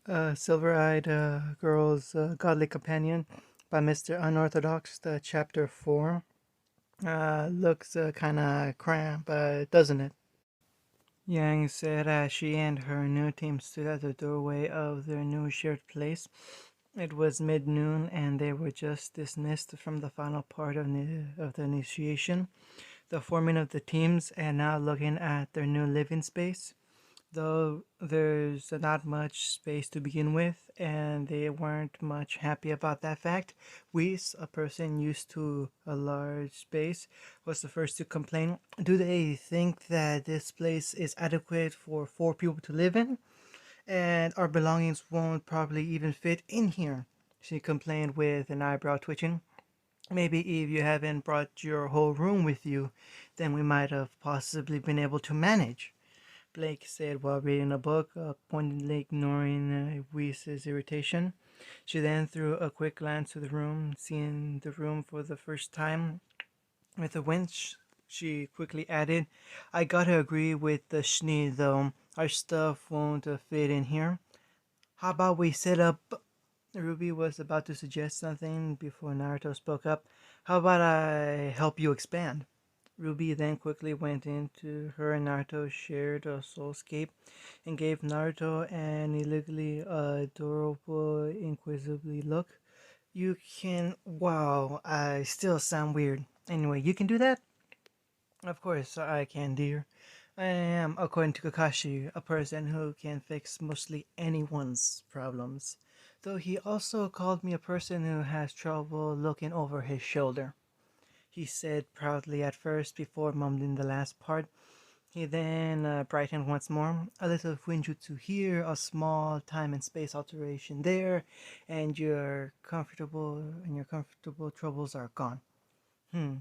Silver-Eyed Girl's Godly Companion by Mr. Unorthodox, Chapter 4. Looks kinda cramped, doesn't it? Yang said as she and her new team stood at the doorway of their new shared place. It was mid-noon and they were just dismissed from the final part of the initiation, the forming of the teams, and now looking at their new living space. Though there's not much space to begin with, and they weren't much happy about that fact. Weiss, a person used to a large space, was the first to complain. Do they think that this place is adequate for 4 people to live in? And our belongings won't probably even fit in here, she complained with an eyebrow twitching. Maybe if you haven't brought your whole room with you, then we might have possibly been able to manage, Blake said while reading a book, pointedly ignoring Weiss's irritation. She then threw a quick glance to the room, seeing the room for the first time. With a winch, she quickly added, I gotta agree with the Schnee, though. Our stuff won't fit in here. How about we set up? Ruby was about to suggest something before Naruto spoke up. How about I help you expand? Ruby then quickly went into her and Naruto shared a soulscape and gave Naruto an illegally adorable, inquisitively look. You can. Wow, I still sound weird. Anyway, you can do that? Of course, I can, dear. I am, according to Kakashi, a person who can fix mostly anyone's problems. Though he also called me a person who has trouble looking over his shoulder, he said proudly at first before mumbling the last part. He then brightened once more. A little Winjutsu here, a small time and space alteration there, and your comfortable troubles are gone. Hmm.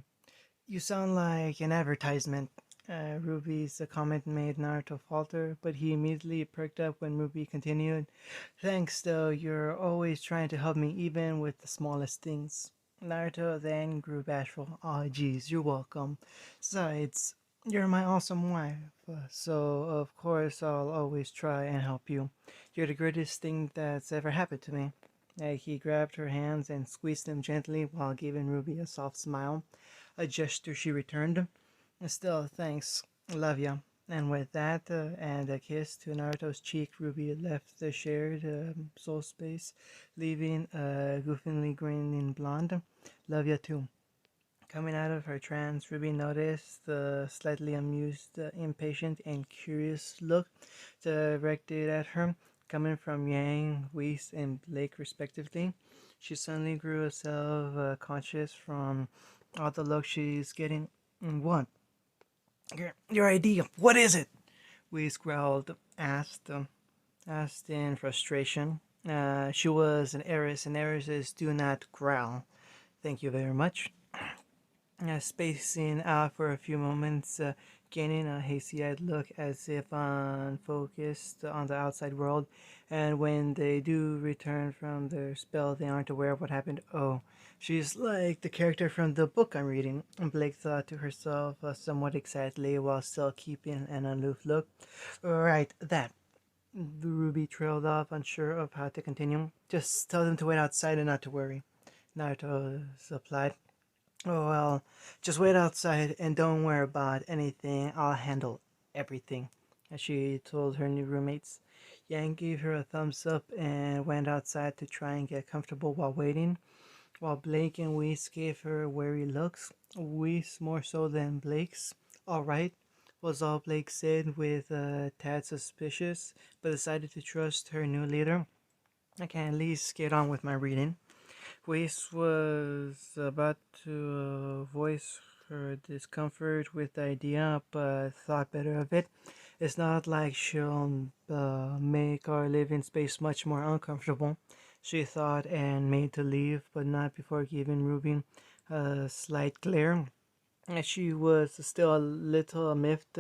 You sound like an advertisement. Ruby's comment made Naruto falter, but he immediately perked up when Ruby continued. Thanks, though, you're always trying to help me, even with the smallest things. Naruto then grew bashful. Aw, geez, you're welcome. Besides, you're my awesome wife, so of course I'll always try and help you. You're the greatest thing that's ever happened to me. He grabbed her hands and squeezed them gently while giving Ruby a soft smile, a gesture she returned. Still, thanks. Love ya. And with that, and a kiss to Naruto's cheek, Ruby left the shared soul space, leaving a goofily grinning blonde. Love ya too. Coming out of her trance, Ruby noticed the slightly amused, impatient, and curious look directed at her, coming from Yang, Weiss, and Blake, respectively. She suddenly grew herself conscious from all the look she's getting. What? Your idea. What is it? Weiss growled, asked in frustration. She was an heiress, and heiresses do not growl. Thank you very much. Spacing out for a few moments, gaining a hazy-eyed look as if unfocused on the outside world, and when they do return from their spell, they aren't aware of what happened. Oh, she's like the character from the book I'm reading, Blake thought to herself somewhat excitedly while still keeping an aloof look. Right, that. Ruby trailed off, unsure of how to continue. Just tell them to wait outside and not to worry, Naruto supplied. Oh, well, just wait outside and don't worry about anything. I'll handle everything, as she told her new roommates. Yang gave her a thumbs up and went outside to try and get comfortable while waiting, while Blake and Weiss gave her wary looks. Weiss more so than Blake's. All right, was all Blake said, with a tad suspicious, but decided to trust her new leader. I can at least get on with my reading. Grace was about to voice her discomfort with the idea, but thought better of it. It's not like she'll make our living space much more uncomfortable, she thought, and made to leave, but not before giving Ruby a slight glare. She was still a little miffed,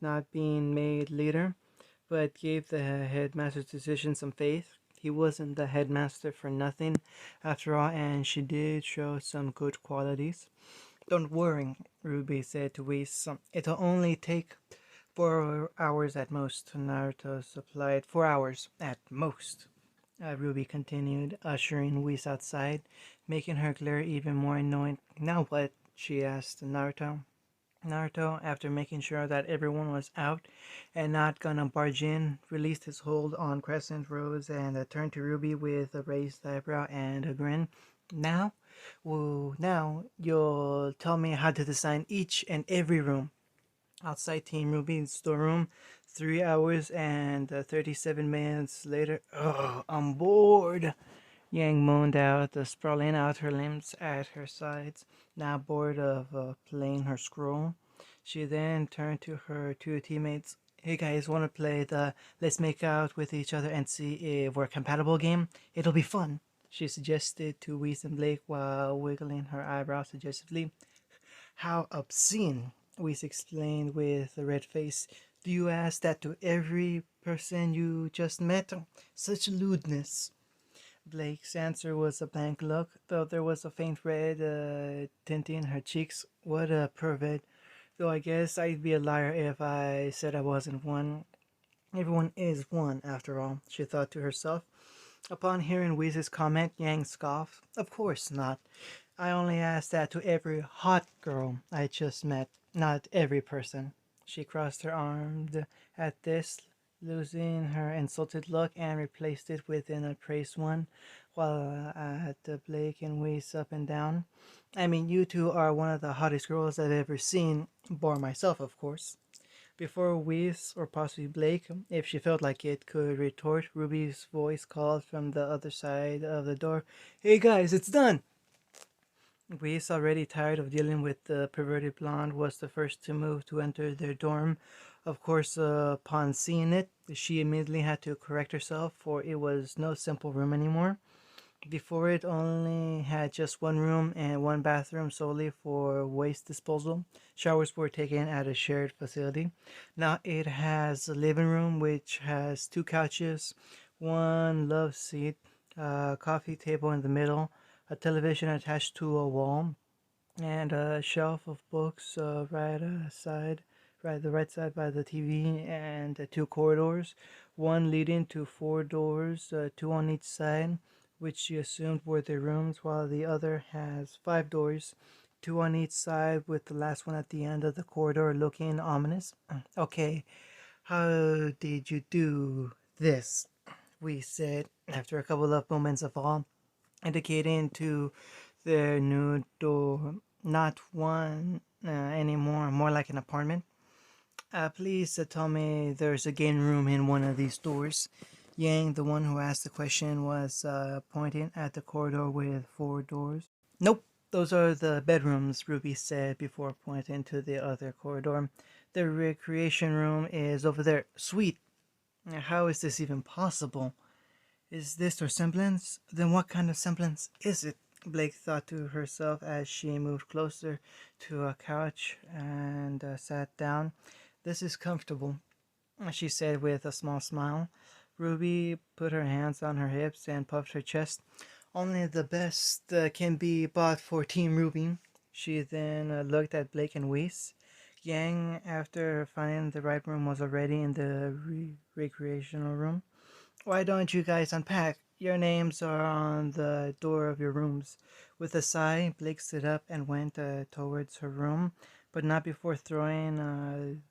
not being made leader, but gave the headmaster's decision some faith. He wasn't the headmaster for nothing, after all, and she did show some good qualities. Don't worry, Ruby said to Weiss. It'll only take 4 hours at most. Naruto supplied 4 hours at most. Ruby continued, ushering Whis outside, making her glare even more annoyed. Now what? She asked Naruto. Naruto, after making sure that everyone was out and not gonna barge in, released his hold on Crescent Rose and turned to Ruby with a raised eyebrow and a grin. Now? Well, now you'll tell me how to design each and every room. Outside Team Ruby's storeroom, 3 hours and 37 minutes later. Ugh, I'm bored. Yang moaned out, sprawling out her limbs at her sides, now bored of playing her scroll. She then turned to her two teammates. Hey guys, wanna play the let's make out with each other and see if we're compatible game? It'll be fun, she suggested to Weiss and Blake while wiggling her eyebrows suggestively. How obscene, Weiss explained with a red face. Do you ask that to every person you just met? Such lewdness. Blake's answer was a blank look, though there was a faint red tinting her cheeks. What a pervert. Though I guess I'd be a liar if I said I wasn't one. Everyone is one, after all, she thought to herself. Upon hearing Weeze's comment, Yang scoffed. Of course not. I only asked that to every hot girl I just met, not every person. She crossed her arms at this, losing her insulted look, and replaced it with an appraised one, while at Blake and Weiss up and down. I mean, you two are one of the hottest girls I've ever seen, bar myself, of course. Before Weiss, or possibly Blake, if she felt like it, could retort, Ruby's voice called from the other side of the door. Hey guys, it's done! Weiss, already tired of dealing with the perverted blonde, was the first to move to enter their dorm. Of course, upon seeing it, she immediately had to correct herself, for it was no simple room anymore. Before, it only had just one room and one bathroom solely for waste disposal. Showers were taken at a shared facility. Now it has a living room which has two couches, one love seat, a coffee table in the middle, a television attached to a wall, and a shelf of books the right side by the TV, and two corridors, one leading to four doors, two on each side, which she assumed were their rooms, while the other has five doors, two on each side, with the last one at the end of the corridor looking ominous. Okay, how did you do this? We said, after a couple of moments of awe, indicating to their new door, not one anymore, more like an apartment. Please tell me there's a game room in one of these doors. Yang, the one who asked the question, was pointing at the corridor with four doors. Nope, those are the bedrooms, Ruby said before pointing to the other corridor. The recreation room is over there. Sweet. How is this even possible? Is this their semblance? Then what kind of semblance is it? Blake thought to herself as she moved closer to a couch and sat down. This is comfortable, she said with a small smile. Ruby put her hands on her hips and puffed her chest. Only the best can be bought for Team Ruby. She then looked at Blake and Weiss. Yang, after finding the right room, was already in the recreational room. Why don't you guys unpack? Your names are on the door of your rooms. With a sigh, Blake stood up and went towards her room, but not before throwing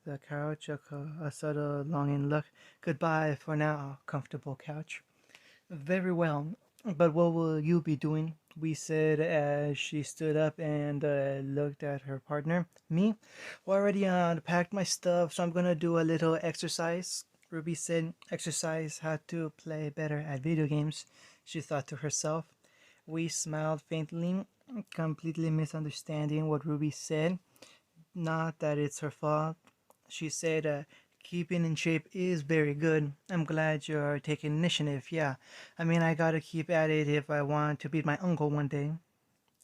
the couch a subtle longing look. Goodbye for now, comfortable couch. Very well, but what will you be doing? We said as she stood up and looked at her partner. Me? Well, already unpacked my stuff, so I'm gonna do a little exercise. Ruby said exercise how to play better at video games, she thought to herself. We smiled faintly, completely misunderstanding what Ruby said. Not that it's her fault. She said, keeping in shape is very good. I'm glad you're taking initiative, yeah. I mean, I gotta keep at it if I want to beat my uncle one day.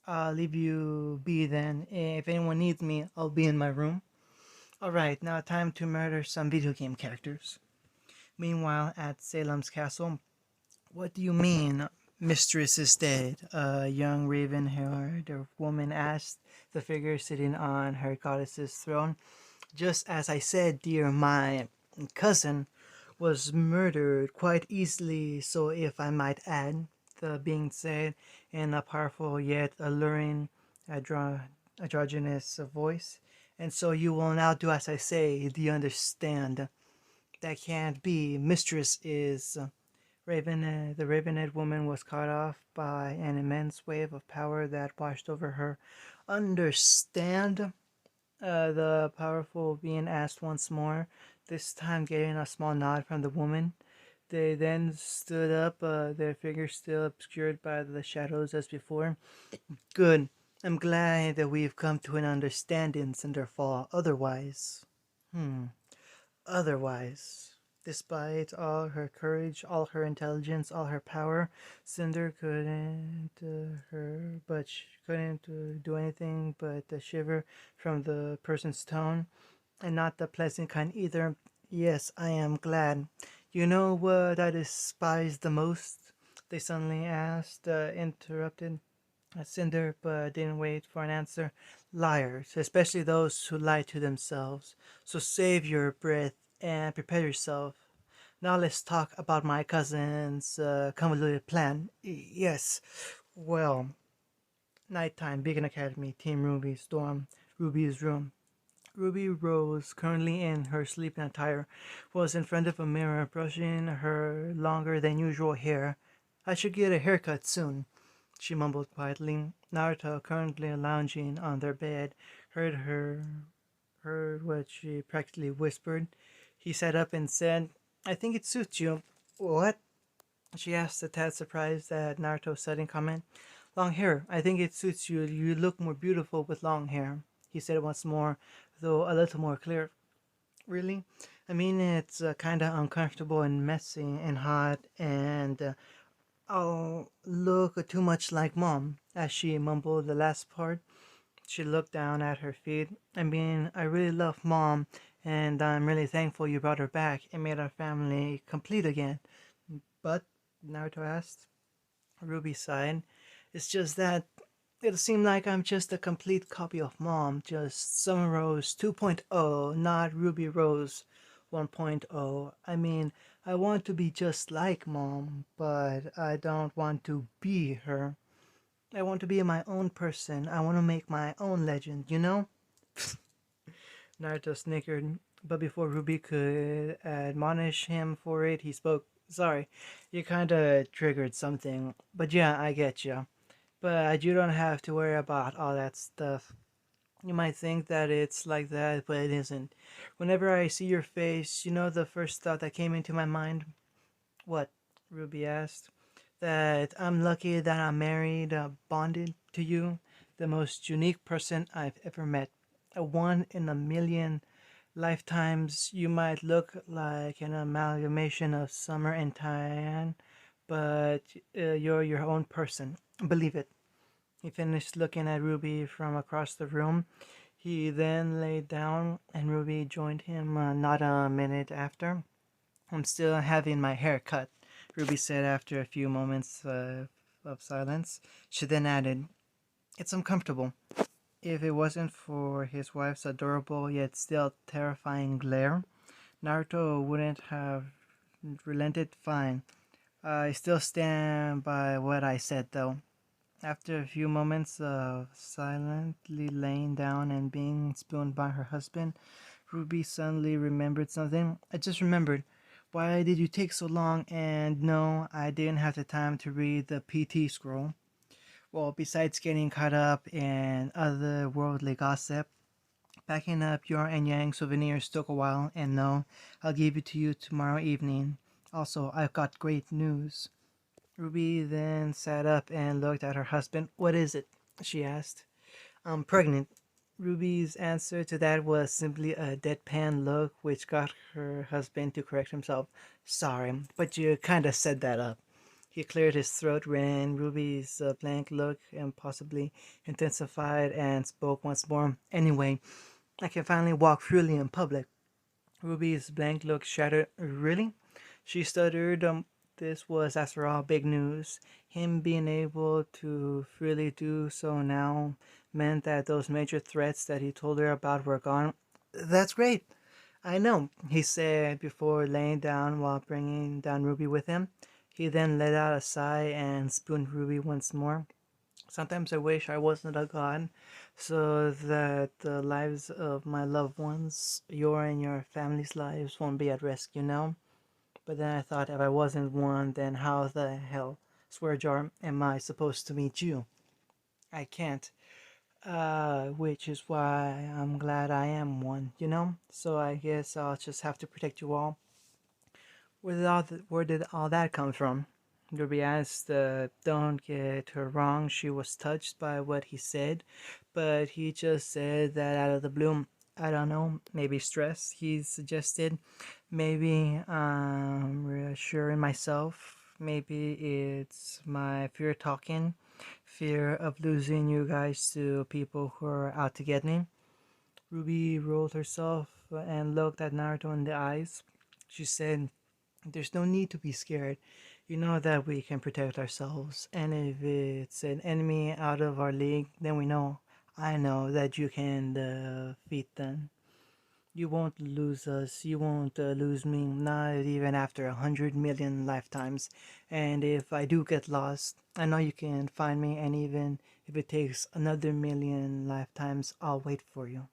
I'll leave you be then. If anyone needs me, I'll be in my room. Alright, now time to murder some video game characters. Meanwhile, at Salem's castle, what do you mean, mistress is dead? A young raven-haired woman asked the figure sitting on her goddess's throne. Just as I said, dear, my cousin was murdered quite easily, so if I might add, the being said in a powerful yet alluring androgynous voice. And so you will now do as I say, do you understand? That can't be. Mistress is. The raven-haired woman was caught off by an immense wave of power that washed over her. Understand? The powerful being asked once more, this time getting a small nod from the woman. They then stood up, their figures still obscured by the shadows as before. Good. I'm glad that we've come to an understanding, Cinderfall. Otherwise, despite all her courage, all her intelligence, all her power, Cinder couldn't do anything but shiver from the person's tone, and not the pleasant kind either. Yes, I am glad. You know what I despise the most? They suddenly asked, interrupted Cinder, but didn't wait for an answer. Liars, especially those who lie to themselves. So save your breath and prepare yourself. Now let's talk about my cousin's convoluted plan. Yes, well, nighttime, Beacon Academy, Team Ruby, Storm, Ruby's room. Ruby Rose, currently in her sleeping attire, was in front of a mirror brushing her longer than usual hair. I should get a haircut soon, she mumbled quietly. Naruto, currently lounging on their bed, heard what she practically whispered. He sat up and said, I think it suits you. What? She asked, a tad surprised at Naruto's sudden comment. Long hair. I think it suits you. You look more beautiful with long hair, he said once more, though a little more clear. Really? I mean, it's kinda uncomfortable and messy and hot, and I'll look too much like Mom. As she mumbled the last part, she looked down at her feet. I mean, I really love Mom, and I'm really thankful you brought her back and made our family complete again. But, Naruto asked. Ruby sighed. It's just that it'll seem like I'm just a complete copy of Mom, just Summer Rose 2.0, not Ruby Rose 1.0. I mean, I want to be just like Mom, but I don't want to be her. I want to be my own person. I want to make my own legend, you know? Naruto snickered, but before Ruby could admonish him for it, he spoke. Sorry, you kinda triggered something, but yeah, I get ya. But you don't have to worry about all that stuff. You might think that it's like that, but it isn't. Whenever I see your face, you know the first thought that came into my mind? What? Ruby asked. That I'm lucky that I'm married, bonded to you, the most unique person I've ever met. A one in a million lifetimes. You might look like an amalgamation of Summer and Tyann, but you're your own person. Believe it. He finished looking at Ruby from across the room. He then lay down, and Ruby joined him not a minute after. I'm still having my hair cut, Ruby said after a few moments of silence. She then added, it's uncomfortable. If it wasn't for his wife's adorable yet still terrifying glare, Naruto wouldn't have relented. Fine. I still stand by what I said, though. After a few moments of silently laying down and being spooned by her husband, Ruby suddenly remembered something. I just remembered. Why did you take so long? And no, I didn't have the time to read the PT scroll. Well, besides getting caught up in other worldly gossip, packing up your and Yang souvenirs took a while, and no, I'll give it to you tomorrow evening. Also, I've got great news. Ruby then sat up and looked at her husband. What is it? She asked. I'm pregnant. Ruby's answer to that was simply a deadpan look, which got her husband to correct himself. Sorry, but you kinda set that up. He cleared his throat when Ruby's blank look impossibly intensified and spoke once more. Anyway, I can finally walk freely in public. Ruby's blank look shattered. Really? She stuttered. This was, after all, big news. Him being able to freely do so now meant that those major threats that he told her about were gone. That's great. I know, he said before laying down while bringing down Ruby with him. He then let out a sigh and spooned Ruby once more. Sometimes I wish I wasn't a god, so that the lives of my loved ones, your and your family's lives, won't be at risk, you know? But then I thought if I wasn't one, then how the hell, swear jar, am I supposed to meet you? I can't. Which is why I'm glad I am one, you know? So I guess I'll just have to protect you all. Where did all that come from? Ruby asked. Don't get her wrong, she was touched by what he said, but he just said that out of the blue. I don't know, maybe stress, he suggested. Maybe I'm reassuring myself. Maybe it's my fear talking. Fear of losing you guys to people who are out to get me. Ruby rolled herself and looked at Naruto in the eyes. She said, there's no need to be scared. You know that we can protect ourselves. And if it's an enemy out of our league, then we know. I know that you can defeat them. You won't lose us. You won't lose me. Not even after 100 million lifetimes. And if I do get lost, I know you can find me. And even if it takes another million lifetimes, I'll wait for you.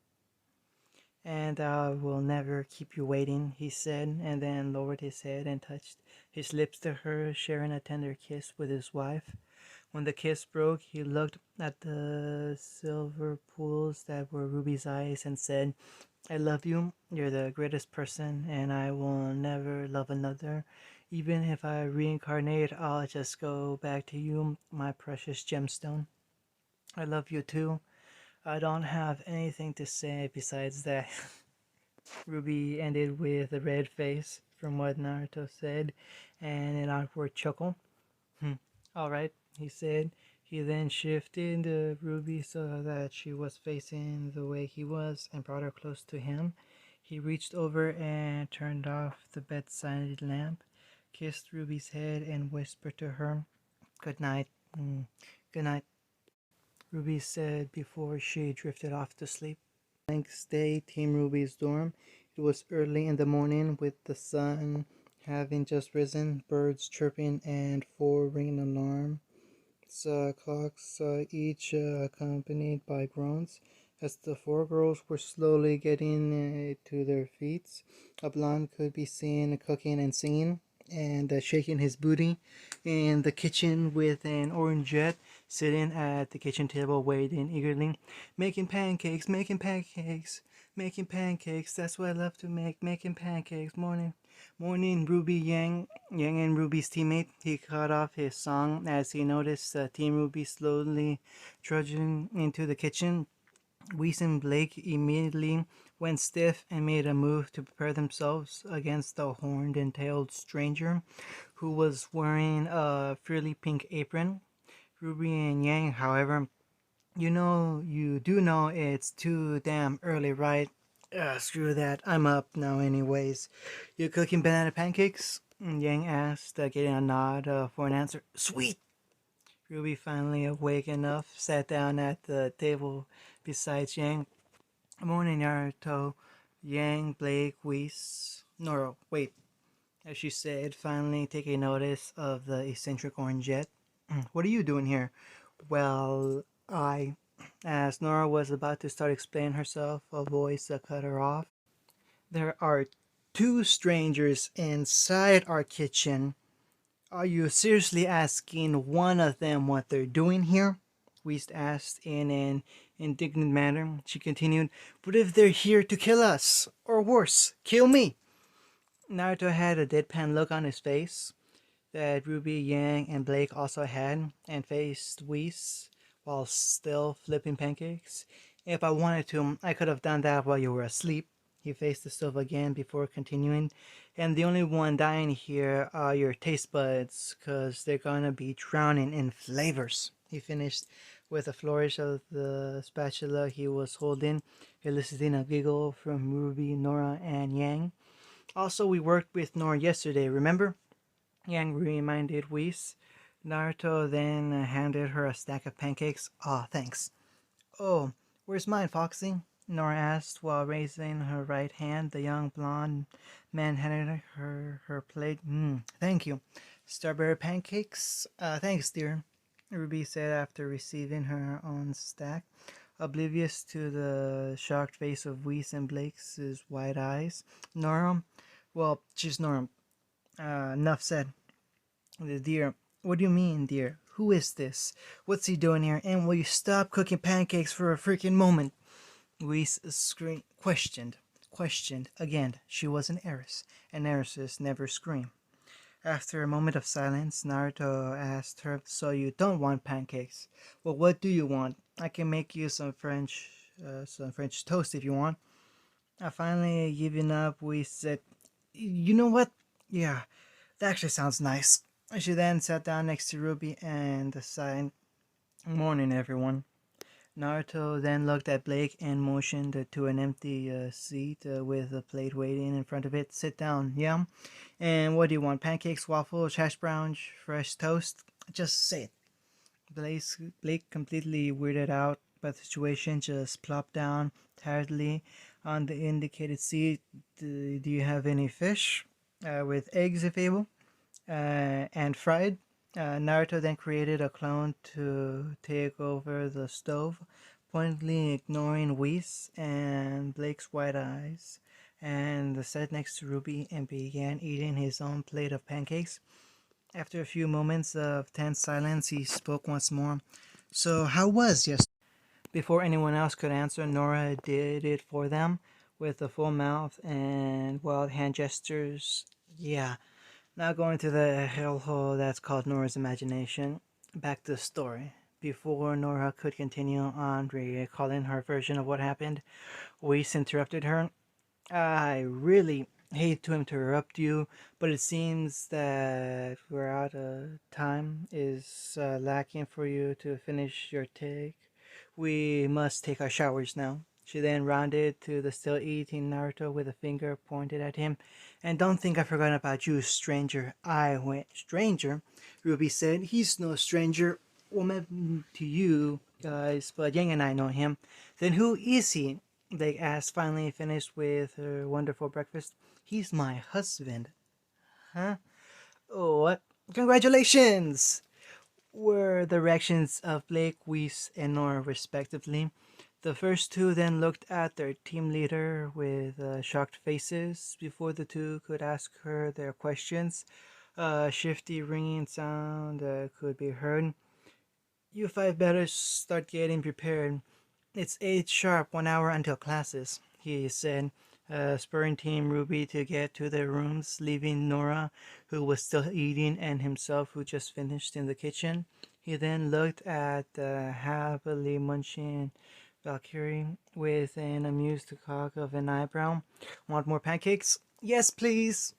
And I will never keep you waiting, he said, and then lowered his head and touched his lips to her, sharing a tender kiss with his wife. When the kiss broke, he looked at the silver pools that were Ruby's eyes and said, I love you. You're the greatest person, and I will never love another. Even if I reincarnate, I'll just go back to you, my precious gemstone. I love you too. I don't have anything to say besides that. Ruby ended with a red face from what Naruto said and an awkward chuckle. Alright, he said. He then shifted Ruby so that she was facing the way he was and brought her close to him. He reached over and turned off the bedside lamp, kissed Ruby's head, and whispered to her, Good night. Good night, Ruby said before she drifted off to sleep. Next day, Team Ruby's dorm. It was early in the morning with the sun having just risen, birds chirping, and 4 ringing alarm clocks, each accompanied by groans. As the 4 girls were slowly getting to their feet, a blonde could be seen cooking and singing and shaking his booty in the kitchen with an orangeette sitting at the kitchen table waiting eagerly. Making pancakes, making pancakes, making pancakes. That's what I love to make, making pancakes. Morning, Ruby Yang and Ruby's teammate. He cut off his song as he noticed Team Ruby slowly trudging into the kitchen. Weiss and Blake immediately went stiff and made a move to prepare themselves against the horned and tailed stranger who was wearing a frilly pink apron. Ruby and Yang, however, you do know it's too damn early, right? Screw that. I'm up now anyways. You cooking banana pancakes? Yang asked, getting a nod for an answer. Sweet! Ruby, finally awake enough, sat down at the table beside Yang. Morning, Naruto. Yang, Blake, Weiss. Noro, wait. As she said, finally taking notice of the eccentric orangeette. What are you doing here? Well, as Nora was about to start explaining herself, a voice cut her off. There are 2 strangers inside our kitchen. Are you seriously asking one of them what they're doing here? Weist asked in an indignant manner. She continued, What if they're here to kill us? Or worse, kill me? Naruto had a deadpan look on his face that Ruby, Yang, and Blake also had, and faced Weiss while still flipping pancakes. If I wanted to, I could have done that while you were asleep. He faced the stove again before continuing. And the only one dying here are your taste buds, 'cause they're gonna be drowning in flavors. He finished with a flourish of the spatula he was holding, eliciting a giggle from Ruby, Nora, and Yang. Also, we worked with Nora yesterday, remember? Yang reminded Weiss. Naruto then handed her a stack of pancakes. Aw, thanks. Oh, where's mine, Foxy? Nora asked while raising her right hand. The young blonde man handed her plate. Thank you. Strawberry pancakes? Thanks, dear, Ruby said after receiving her own stack, oblivious to the shocked face of Weiss and Blake's wide eyes. Nora? Well, she's Nora. Enough said. Dear, what do you mean, dear? Who is this? What's he doing here? And will you stop cooking pancakes for a freaking moment? Weiss questioned again. She was an heiress, and heiresses never scream. After a moment of silence, Naruto asked her, "So you don't want pancakes? Well, what do you want? I can make you some French toast if you want." Finally giving up, we said, "You know what? Yeah, that actually sounds nice." She then sat down next to Ruby and sighed, "Morning, everyone." Naruto then looked at Blake and motioned to an empty seat with a plate waiting in front of it. "Sit down, yeah? And what do you want? Pancakes, waffles, hash browns, fresh toast? Just say it." Blake, completely weirded out by the situation, just plopped down tiredly on the indicated seat. Do you have any fish? With eggs, if able? And fried?" Naruto then created a clone to take over the stove, pointedly ignoring Whis and Blake's wide eyes, and sat next to Ruby and began eating his own plate of pancakes. After a few moments of tense silence, he spoke once more. "So, how was yesterday?" Before anyone else could answer, Nora did it for them, with a full mouth and wild hand gestures. Yeah, now going to the hellhole that's called Nora's imagination. Back to the story. Before Nora could continue on recalling her version of what happened, Weiss interrupted her. "I really hate to interrupt you, but it seems that we're out of time. Is lacking for you to finish your take. We must take our showers now." She then rounded to the still eating Naruto with a finger pointed at him. "And don't think I've forgotten about you, stranger." "I went stranger," Ruby said. "He's no stranger. Well, maybe to you guys, but Yang and I know him." "Then who is he?" they asked, finally finished with her wonderful breakfast. "He's my husband." "Huh? Oh, what? Congratulations!" were the reactions of Blake, Weiss, and Nora, respectively. The first two then looked at their team leader with shocked faces before the two could ask her their questions. A shifty ringing sound could be heard. "You five better start getting prepared. It's 8 sharp, 1 hour until classes," he said, spurring Team Ruby to get to their rooms, leaving Nora, who was still eating, and himself, who just finished in the kitchen. He then looked at the happily munching Valkyrie with an amused cock of an eyebrow. "Want more pancakes?" "Yes, please."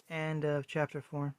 End of chapter 4.